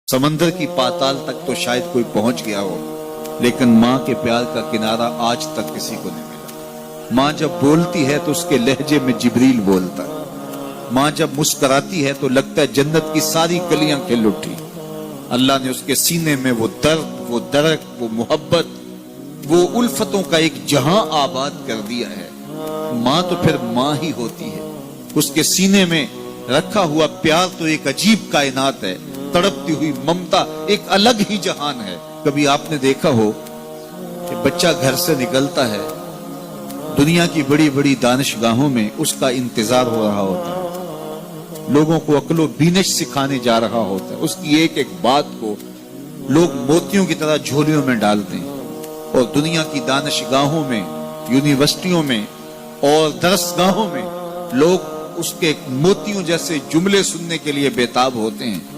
समंदर की पाताल तक तो शायद कोई पहुंच गया हो, लेकिन माँ के प्यार का किनारा आज तक किसी को नहीं मिला। माँ जब बोलती है तो उसके लहजे में जिब्रील बोलता है। माँ जब मुस्कुराती है तो लगता है जन्नत की सारी गलियां खिल उठी। अल्लाह ने उसके सीने में वो दर्द, वो दरक, वो मोहब्बत, वो उल्फतों का एक जहां आबाद कर दिया है। माँ तो फिर माँ ही होती है। उसके सीने में रखा हुआ प्यार तो एक अजीब कायनात है। तड़पती हुई ममता एक अलग ही जहान है। कभी आपने देखा हो कि बच्चा घर से निकलता है, दुनिया की बड़ी बड़ी दानिशगाहों में उसका इंतजार हो रहा होता है, लोगों को अक्लो बीनिश सिखाने जा रहा होता है। उसकी एक एक बात को लोग मोतियों की तरह झोलियों में डालते हैं और दुनिया की दानिशगाहों में, यूनिवर्सिटियों में और दरसगाहों में लोग उसके मोतियों जैसे जुमले सुनने के लिए बेताब होते हैं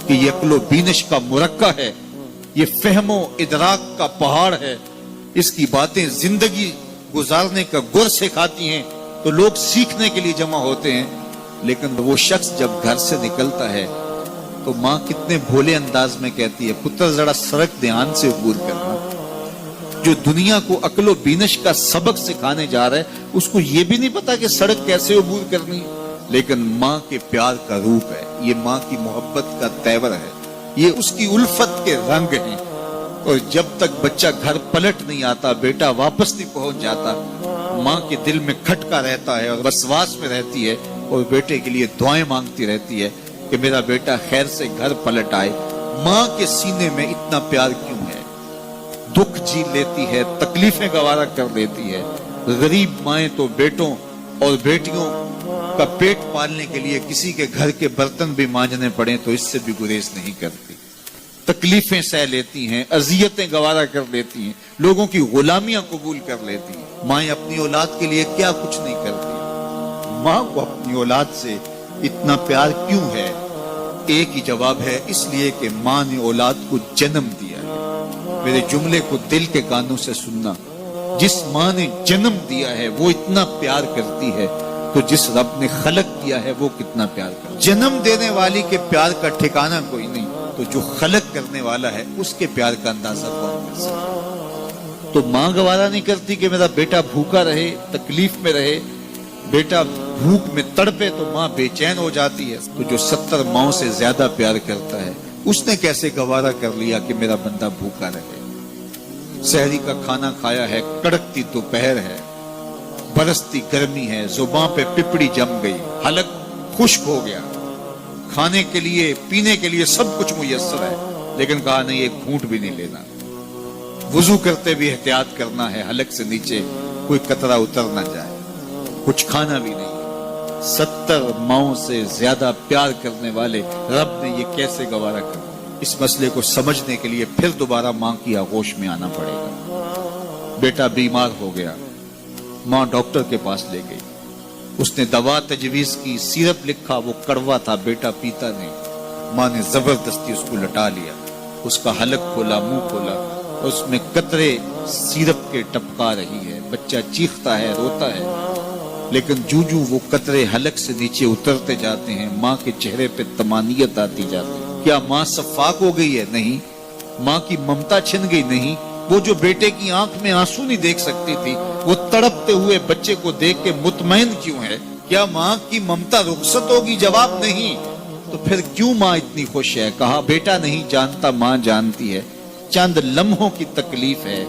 कि ये अक्लो बीनिश का मुरक्का है, ये फहमो इदराक का पहाड़ है, इसकी बातें जिंदगी गुजारने का गुर सिखाती हैं। तो लोग सीखने के लिए जमा होते हैं। लेकिन वो शख्स जब घर से निकलता है तो माँ कितने भोले अंदाज में कहती है, पुत्र जरा सड़क ध्यान से अबूर करना। जो दुनिया को अक्लो बीनिश का सबक सिखाने जा रहा है, उसको ये भी नहीं पता कि सड़क कैसे अबूर करनी है। लेकिन माँ के प्यार का रूप है, ये माँ की मोहब्बत का तेवर है, ये उसकी उल्फत के रंग हैं। और जब तक बच्चा घर पलट नहीं आता, बेटा वापस नहीं पहुंच जाता, माँ के दिल में खटका रहता है और वसवास में रहती है और बेटे के लिए दुआएं मांगती रहती है कि मेरा बेटा खैर से घर पलट आए। माँ के सीने में इतना प्यार क्यों है? दुख झेल लेती है, तकलीफें गवारा कर लेती है। गरीब माएं तो बेटों और बेटियों का पेट पालने के लिए किसी के घर के बर्तन भी मांजने पड़े तो इससे भी गुरेज नहीं करती। तकलीफें सह लेती हैं, अजियतें गवारा कर लेती हैं, लोगों की गुलामियां कबूल कर लेती हैं। माएं अपनी औलाद के लिए क्या कुछ नहीं करती। माँ को अपनी औलाद से इतना प्यार क्यों है? एक ही जवाब है, इसलिए कि माँ ने औलाद को जन्म दिया है। मेरे जुमले को दिल के कानों से सुनना। जिस माँ ने जन्म दिया है वो इतना प्यार करती है, तो जिस रब ने खलक किया है वो कितना प्यार करता है। जन्म देने वाली के प्यार का ठिकाना कोई नहीं, तो जो खलक करने वाला है उसके प्यार का अंदाजा कौन कर सकता? तो माँ गवारा नहीं करती कि मेरा बेटा भूखा रहे, तकलीफ में रहे, बेटा भूख में तड़पे, तो माँ बेचैन हो जाती है। तो जो 70 माओं से ज्यादा प्यार करता है, उसने कैसे गवारा कर लिया कि मेरा बंदा भूखा रहे? सहरी का खाना खाया है, कड़कती दोपहर है, बरसती गर्मी है, जुबान पे पिपड़ी जम गई, हलक खुश्क हो गया, खाने के लिए पीने के लिए सब कुछ मुयस्सर है, लेकिन कहा नहीं एक घूंट भी नहीं लेना। वुजू करते भी एहतियात करना है, हलक से नीचे कोई कतरा उतर ना जाए, कुछ खाना भी नहीं। 70 माओं से ज्यादा प्यार करने वाले रब ने ये कैसे गवारा कर? इस मसले को समझने के लिए फिर दोबारा माँ की आगोश में आना पड़ेगा। बेटा बीमार हो गया, माँ डॉक्टर के पास ले गई, उसने दवा तजवीज की, सिरप लिखा, वो कड़वा था, बेटा पीता नहीं। माँ ने जबरदस्ती उसको लटा लिया, उसका हलक खोला, मुंह खोला, उसमें कतरे सिरप के टपका रही है। बच्चा चीखता है, रोता है, लेकिन जूजू वो कतरे हलक से नीचे उतरते जाते हैं, माँ के चेहरे पे तमानियत आती जाती है। क्या माँ सफाक हो गई है? नहीं। माँ की ममता छिन गई? नहीं। वो जो बेटे की आंख में आंसू नहीं देख सकती थी, वो तड़पते हुए बच्चे को देख के मुतमईन क्यों है? क्या माँ की ममता रुखसत होगी? जवाब नहीं। तो फिर क्यों माँ इतनी खुश है? कहा बेटा नहीं जानता, माँ जानती है। चंद लम्हों की तकलीफ है,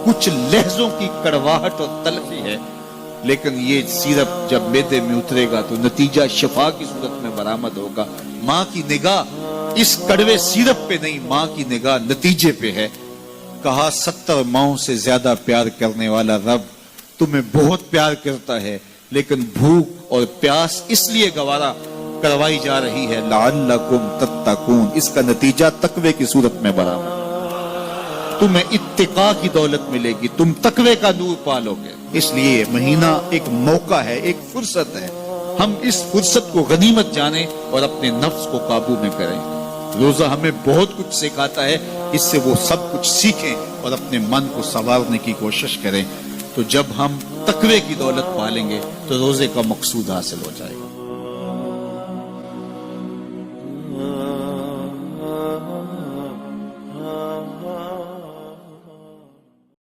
कुछ लहजों की कड़वाहट और तलखी है, लेकिन ये सिरप जब मैदे में उतरेगा तो नतीजा शिफा की सूरत में बरामद होगा। माँ की निगाह इस कड़वे सिरप पे नहीं, माँ की निगाह नतीजे पे है। कहा 70 माओं से ज्यादा प्यार करने वाला रब तुम्हें बहुत प्यार करता है, लेकिन भूख और प्यास इसलिए गवारा करवाई जा रही है, लअल्लकुम तत्तकून। इसका नतीजा तकवे की सूरत में बराबर। तुम्हें इत्तिका की दौलत मिलेगी, तुम तकवे का नूर पालोगे। इसलिए महीना एक मौका है, एक फुर्सत है। हम इस फुर्सत को गनीमत जाने और अपने नफ्स को काबू में करें। रोजा हमें बहुत कुछ सिखाता है, इससे वो सब कुछ सीखें और अपने मन को संवारने की कोशिश करें। तो जब हम तकवे की दौलत पालेंगे तो रोजे का मकसूद हासिल हो जाएगा।